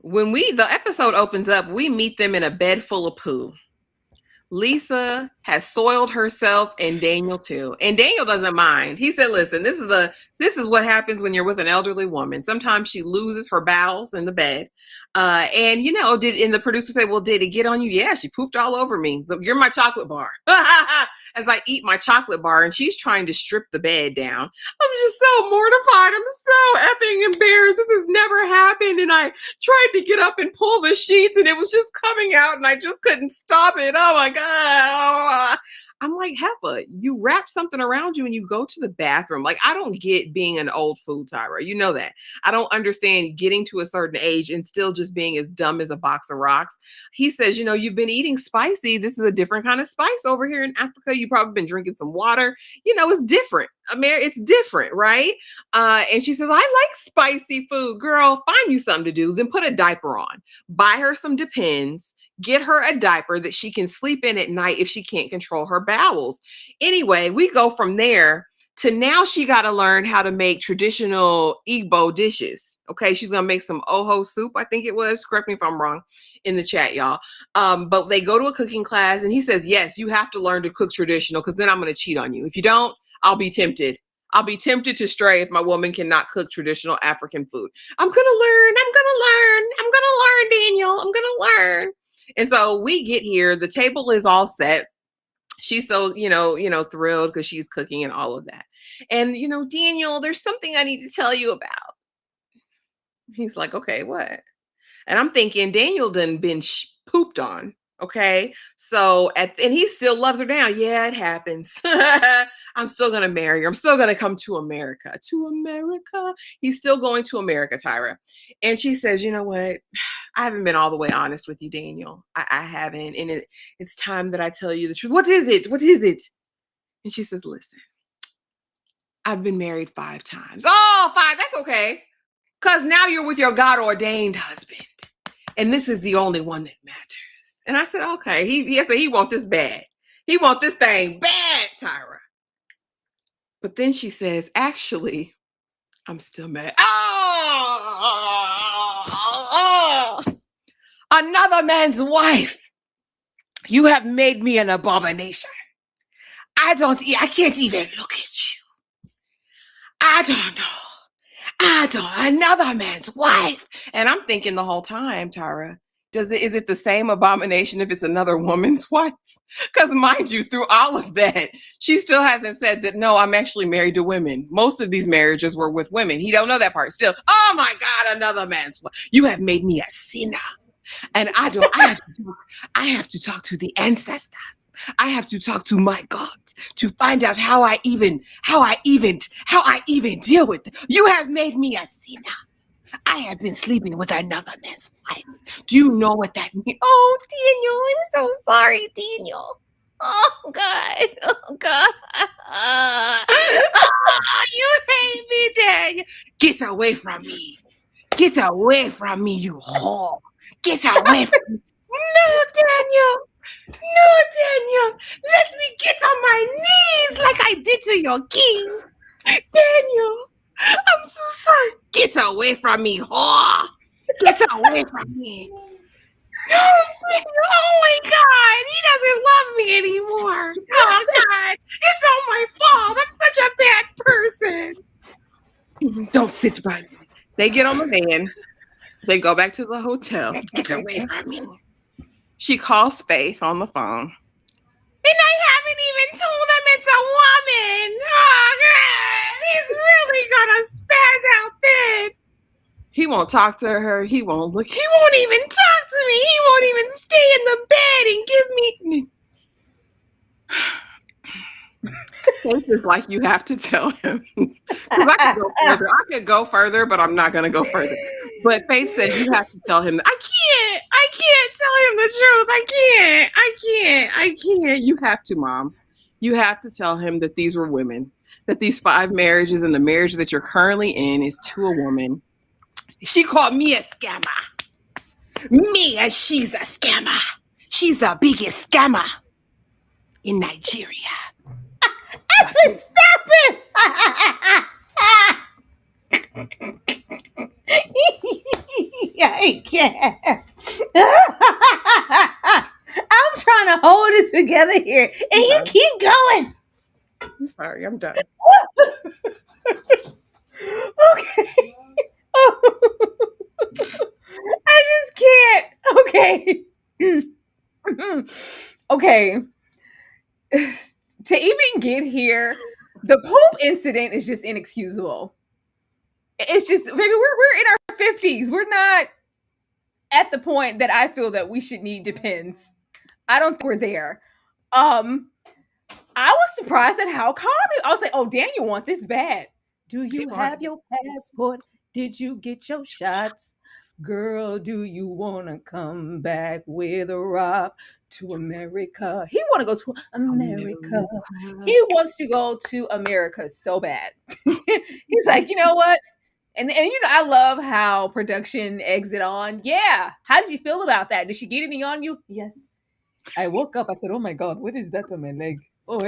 When the episode opens up, we meet them in a bed full of poo. Lisa has soiled herself and Daniel too. And Daniel doesn't mind. He said, listen, this is what happens when you're with an elderly woman. Sometimes she loses her bowels in the bed. And the producer said, well, did it get on you? Yeah, she pooped all over me. You're my chocolate bar. As I eat my chocolate bar, and she's trying to strip the bed down. I'm just so mortified. I'm so effing embarrassed. This has never happened. And I tried to get up and pull the sheets and it was just coming out and I just couldn't stop it. Oh my God. I'm like, Heffa, you wrap something around you and you go to the bathroom. Like, I don't get being an old fool, Tyra. You know that. I don't understand getting to a certain age and still just being as dumb as a box of rocks. He says, you've been eating spicy. This is a different kind of spice over here in Africa. You've probably been drinking some water. It's different. It's different, right? And she says, I like spicy food. Girl, find you something to do. Then put a diaper on. Buy her some Depends. Get her a diaper that she can sleep in at night if she can't control her bowels. Anyway, we go from there to now she got to learn how to make traditional Igbo dishes. Okay, she's going to make some oho soup, I think it was. Correct me if I'm wrong in the chat, y'all. But they go to a cooking class and he says, yes, you have to learn to cook traditional because then I'm going to cheat on you. If you don't, I'll be tempted. I'll be tempted to stray if my woman cannot cook traditional African food. I'm going to learn. I'm going to learn. I'm going to learn, Daniel. I'm going to learn. And so we get here. The table is all set. She's so, thrilled because she's cooking and all of that. And, Daniel, there's something I need to tell you about. He's like, okay, what? And I'm thinking Daniel done been pooped on. Okay. So and he still loves her down. Yeah, it happens. I'm still going to marry her. I'm still going to come to America. To America. He's still going to America, Tyra. And she says, you know what? I haven't been all the way honest with you, Daniel. I haven't. And it's time that I tell you the truth. What is it? What is it? And she says, listen, I've been married 5 times. Oh, 5. That's okay. Because now you're with your God ordained husband. And this is the only one that matters. And I said, okay. He said he want this bad. He want this thing bad, Tyra. But then she says, actually, I'm still mad. Oh, another man's wife. You have made me an abomination. I can't even look at you. I don't know. Another man's wife. And I'm thinking the whole time, Tyra, is it the same abomination if it's another woman's wife? Because mind you, through all of that, she still hasn't said that, no, I'm actually married to women. Most of these marriages were with women. He don't know that part still. Oh my God, another man's wife. You have made me a sinner. And I have to talk to the ancestors. I have to talk to my God to find out how I even deal with it. You have made me a sinner. I have been sleeping with another man's wife. Do you know what that means? Oh, Daniel, I'm so sorry, Daniel. Oh God. Oh God. You hate me, Daniel. Get away from me. Get away from me, you whore. Get away from me. No, Daniel. No, Daniel. Let me get on my knees like I did to your king. Daniel, I'm so sorry. Get away from me, whore. Get away from me. Oh my God. He doesn't love me anymore. Oh God. It's all my fault. I'm such a bad person. Don't sit by me. They get on the van. They go back to the hotel. Get away from me. She calls Faith on the phone. And I haven't even told him it's a woman. Oh, God. He's really going to spaz out then. He won't talk to her. He won't look. He won't even talk to me. He won't even stay in the bed and give me. Faith is like, you have to tell him. Because I could go further. I could go further, but I'm not going to go further. But Faith says you have to tell him. I can't tell him the truth. I can't. You have to, Mom. You have to tell him that these were women, that these 5 marriages and the marriage that you're currently in is to a woman. She called me a scammer. Mia, she's a scammer. She's the biggest scammer in Nigeria. Actually, stop it! I can't. I'm trying to hold it together here, and you keep going. I'm sorry, I'm done. Okay. I just can't. Okay. Okay. To even get here, the poop incident is just inexcusable. It's just maybe we're in our 50s. We're not at the point that I feel that we should need depends. I don't think we're there. I was surprised at how calm he. I was like, "Oh, Daniel want this bad. Do you have your passport? Did you get your shots? Girl, do you want to come back with a rock to America?" He want to go to America. He wants to go to America so bad. He's like, you know what? And you know, I love how production exit on. Yeah. How did you feel about that? Did she get any on you? Yes. I woke up. I said, "Oh my god, what is that on my leg?" Oh,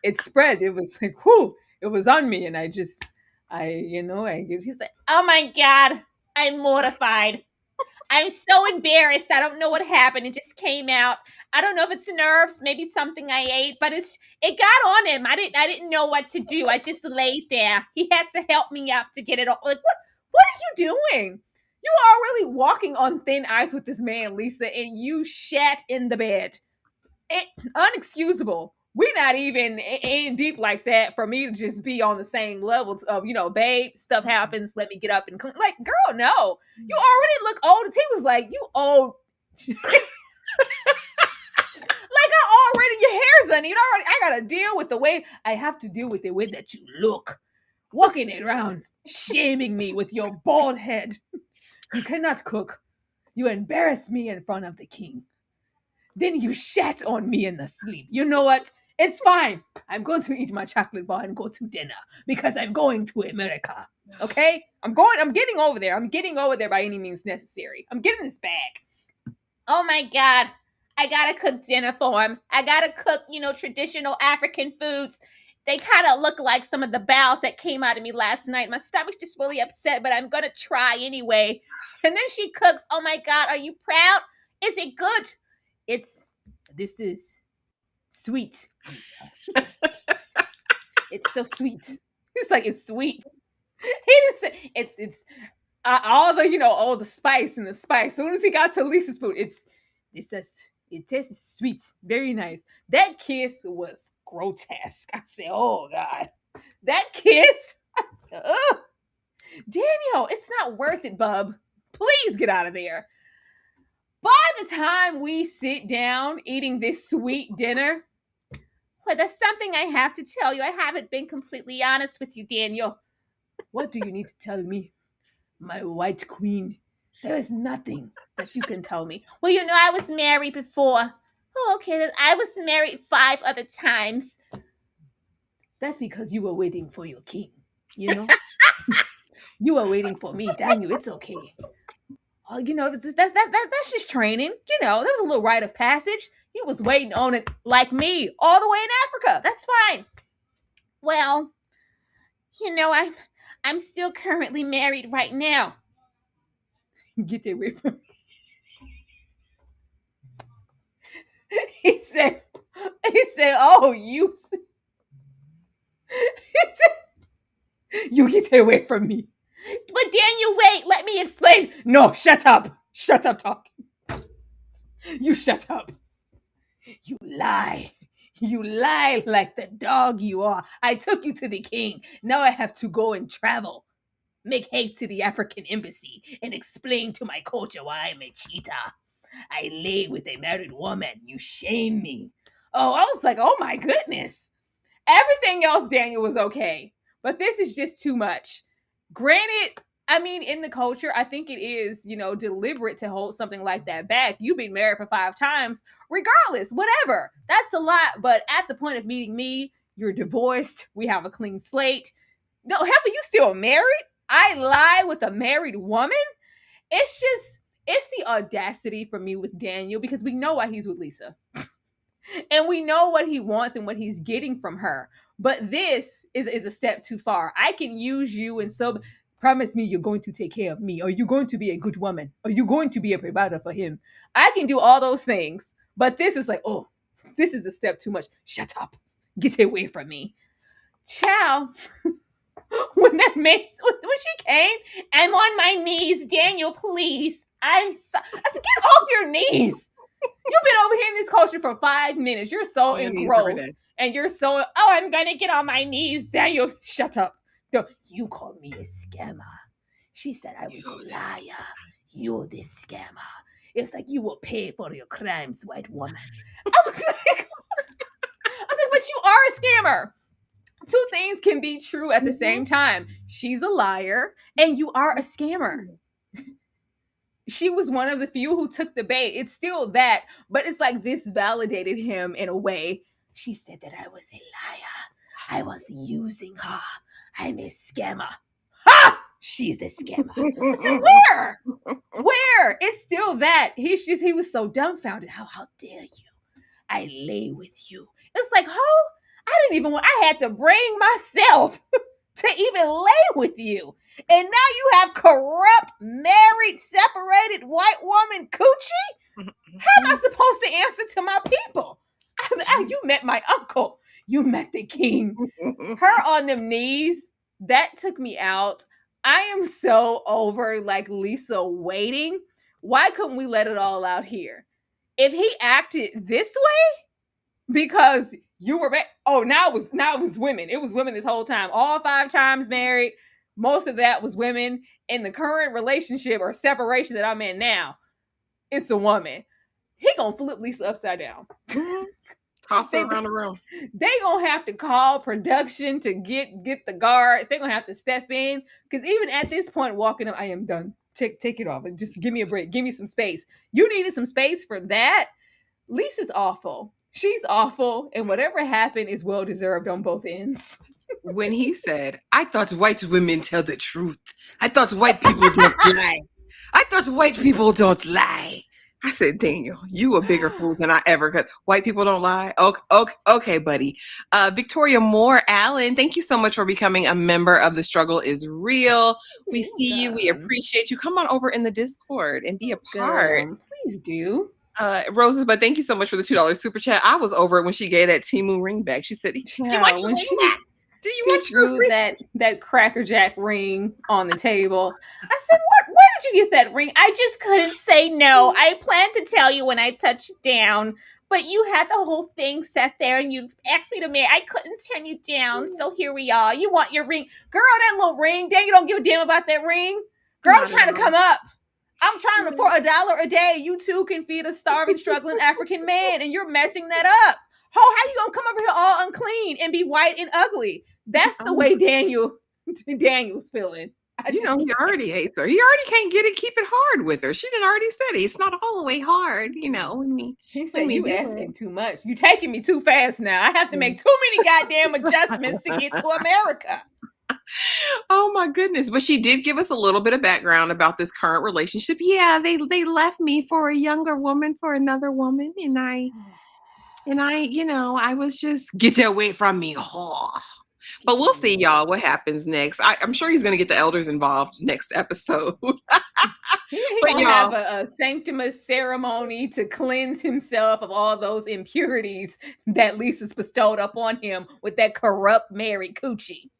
it spread. It was like, whoo, it was on me, and he's like, "Oh my god, I'm mortified. I'm so embarrassed. I don't know what happened. It just came out. I don't know if it's nerves, maybe something I ate, but it got on him. I didn't know what to do. I just laid there. He had to help me up to get it all. Like, what are you doing? You are really walking on thin ice with this man, Lisa, and you shat in the bed. Unexcusable. We're not even in deep like that for me to just be on the same level of, babe, stuff happens, let me get up and clean. Like, girl, no. You already look old. He was like, you old. Like, I already, your hair's on you. I gotta deal with the way I have to deal with the way that you look. Walking around, shaming me with your bald head. You cannot cook. You embarrass me in front of the king. Then you shat on me in the sleep. You know what? It's fine. I'm going to eat my chocolate bar and go to dinner because I'm going to America. Okay? I'm getting over there. I'm getting over there by any means necessary. I'm getting this back. Oh my God. I gotta cook dinner for him. I gotta cook, traditional African foods. They kind of look like some of the bowels that came out of me last night. My stomach's just really upset, but I'm gonna try anyway. And then she cooks. Oh my God, are you proud? Is it good? This is sweet. It's so sweet. It's like, it's sweet. He didn't say it's all the spice and the spice. As soon as he got to Lisa's food, it tastes sweet, very nice. That kiss was grotesque. I said, "Oh God, that kiss." Ugh. Daniel, it's not worth it, bub. Please get out of there. By the time we sit down eating this sweet dinner, well, there's something I have to tell you. I haven't been completely honest with you, Daniel. What do you need to tell me, my white queen? There is nothing that you can tell me. Well, I was married before. Oh, okay. I was married 5 other times. That's because you were waiting for your king, You were waiting for me, Daniel. It's okay. Oh, that's just training. There was a little rite of passage. You was waiting on it like me all the way in Africa. That's fine. Well, I'm still currently married right now. Get away from me. He said, "Oh, you." He said, You get away from me. But Daniel, wait, let me explain. No, shut up. Shut up talking. You shut up. You lie. You lie like the dog you are. I took you to the king. Now I have to go and travel. Make haste to the African embassy and explain to my culture why I'm a cheetah. I lay with a married woman. You shame me. Oh, I was like, oh my goodness. Everything else, Daniel, was okay. But this is just too much. Granted, I mean, in the culture, I think it is, deliberate to hold something like that back. You've been married for 5 times, regardless, whatever. That's a lot. But at the point of meeting me, you're divorced. We have a clean slate. No, Heifer, you still married? I lie with a married woman? It's the audacity for me with Daniel because we know why he's with Lisa. And we know what he wants and what he's getting from her. But this is a step too far. I can use you and so promise me you're going to take care of me. Are you going to be a good woman? Are you going to be a provider for him? I can do all those things. But this is like, oh, this is a step too much. Shut up. Get away from me. Ciao. When she came, I'm on my knees. Daniel, please. I said, get off your knees. You've been over here in this culture for 5 minutes. You're so engrossed. And you're so, oh, I'm going to get on my knees. Daniel, shut up. You called me a scammer. She said I was a liar. You're the scammer. It's like you will pay for your crimes, white woman. I was like, but you are a scammer. Two things can be true at the same time. She's a liar and you are a scammer. She was one of the few who took the bait. It's still that, but it's like this validated him in a way. She said that I was a liar. I was using her. I'm a scammer. Ha! She's the scammer. I said, where? Where? It's still that. He was so dumbfounded. How dare you? I lay with you. It's like, I had to bring myself to even lay with you. And now you have corrupt, married, separated white woman coochie? How am I supposed to answer to my people? You met my uncle. You met the king. Her on them knees, that took me out. I am so over like Lisa waiting. Why couldn't we let it all out here? If he acted this way, because you were back. Oh, now it was women. It was women this whole time. All 5 times married. Most of that was women. In the current relationship or separation that I'm in now, it's a woman. He gonna flip Lisa upside down. Toss her around the room. They gonna have to call production to get the guards. They gonna have to step in because even at this point, walking up, I am done. Take it off and just give me a break. Give me some space. You needed some space for that. Lisa's awful. She's awful, and whatever happened is well deserved on both ends. When he said, I thought white women tell the truth. I thought white people don't lie. I thought white people don't lie. I said, Daniel, you a bigger fool than I ever could. White people don't lie? Okay, buddy. Victoria Moore Allen, thank you so much for becoming a member of The Struggle is Real. We see you. We appreciate you. Come on over in the Discord and be a part. Please do. Roses, but thank you so much for the $2 super chat. I was over it when she gave that Timu ring back. She said, do you want your ring back? Do you want your that Cracker Jack ring on the table? I said, where did you get that ring? I just couldn't say no. I planned to tell you when I touched down, but you had the whole thing set there and you asked me to marry. I couldn't turn you down, so here we are. You want your ring. Girl, that little ring, dang, you don't give a damn about that ring. Girl, I'm trying to come up. I'm trying to, for $1 a day, you too can feed a starving, struggling African man, and you're messing that up. How you gonna come over here all unclean and be white and ugly? That's the way Daniel's feeling. He already hates her. He already can't get it. Keep it hard with her. She done already said it. It's not all the way hard, He said, you asking too much. You taking me too fast now. I have to make too many goddamn adjustments to get to America. Oh my goodness. But she did give us a little bit of background about this current relationship. Yeah, they left me for a younger woman, for another woman. And I, I was just, get away from me. Oh. But we'll see, y'all, what happens next. I'm sure he's going to get the elders involved next episode. He's going to have a sanctimous ceremony to cleanse himself of all those impurities that Lisa's bestowed upon him with that corrupt married coochie.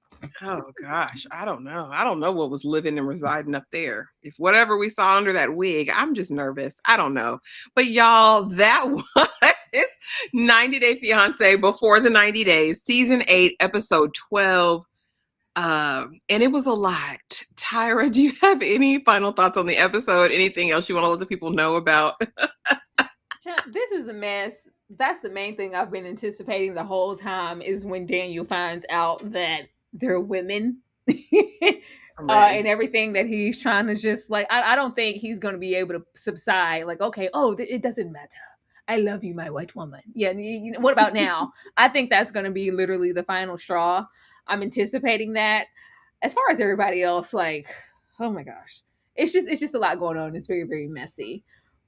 Oh gosh, I don't know. I don't know what was living and residing up there. If whatever we saw under that wig, I'm just nervous. I don't know. But y'all, that was 90 Day Fiancé before the 90 days, season 8, episode 12. And it was a lot. Tyra, do you have any final thoughts on the episode? Anything else you want to let the people know about? This is a mess. That's the main thing I've been anticipating the whole time is when Daniel finds out that they're women. I'm ready. And everything that he's trying to just like, I don't think he's going to be able to subside. Like, okay, oh, it doesn't matter. I love you, my white woman. Yeah, what about now? I think that's going to be literally the final straw. I'm anticipating that. As far as everybody else, like, oh my gosh, it's just a lot going on. It's very very messy.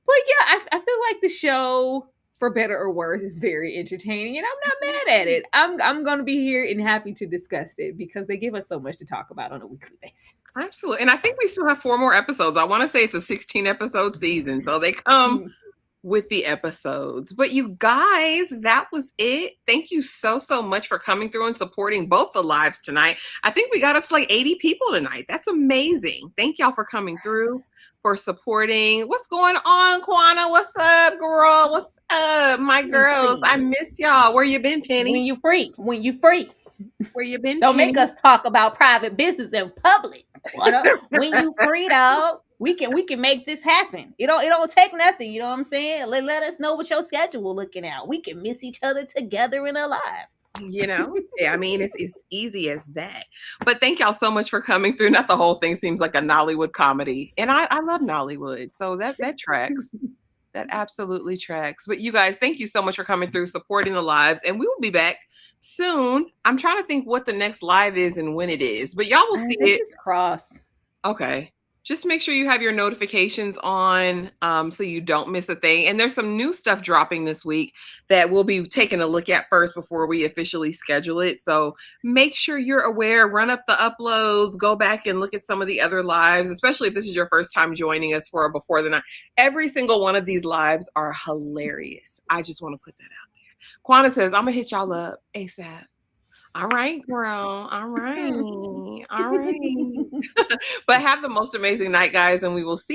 But yeah, I feel like the show, for better or worse, is very entertaining, and I'm not mad at it. I'm gonna be here and happy to discuss it because they give us so much to talk about on a weekly basis. Absolutely. And I think we still have 4 more episodes. I want to say it's a 16 episode season. So they come with the episodes. But you guys, that was it. Thank you so, so much for coming through and supporting both the lives tonight. I think we got up to like 80 people tonight. That's amazing. Thank y'all for coming through, for supporting. What's going on, Kwana? What's up, girl? What's up, my girls? I miss y'all. Where you been, Penny? When you free. Where you been, Don't Penny? make us talk about private business in public. When you free, dog, we can make this happen. It don't take nothing. You know what I'm saying? Let us know what your schedule looking at. We can miss each other together and alive. Yeah, I mean, it's easy as that. But thank y'all so much for coming through. Not the whole thing seems like a Nollywood comedy, and I love Nollywood, so that tracks. That absolutely tracks. But you guys, thank you so much for coming through, supporting the lives, and we will be back soon. I'm trying to think what the next live is and when it is, but y'all will see it. It's cross. Okay. Just make sure you have your notifications on so you don't miss a thing. And there's some new stuff dropping this week that we'll be taking a look at first before we officially schedule it. So make sure you're aware, run up the uploads, go back and look at some of the other lives, especially if this is your first time joining us for a Before the Night. Every single one of these lives are hilarious. I just want to put that out there. Quana says, I'm going to hit y'all up ASAP. All right, girl. All right. All right. But have the most amazing night, guys, and we will see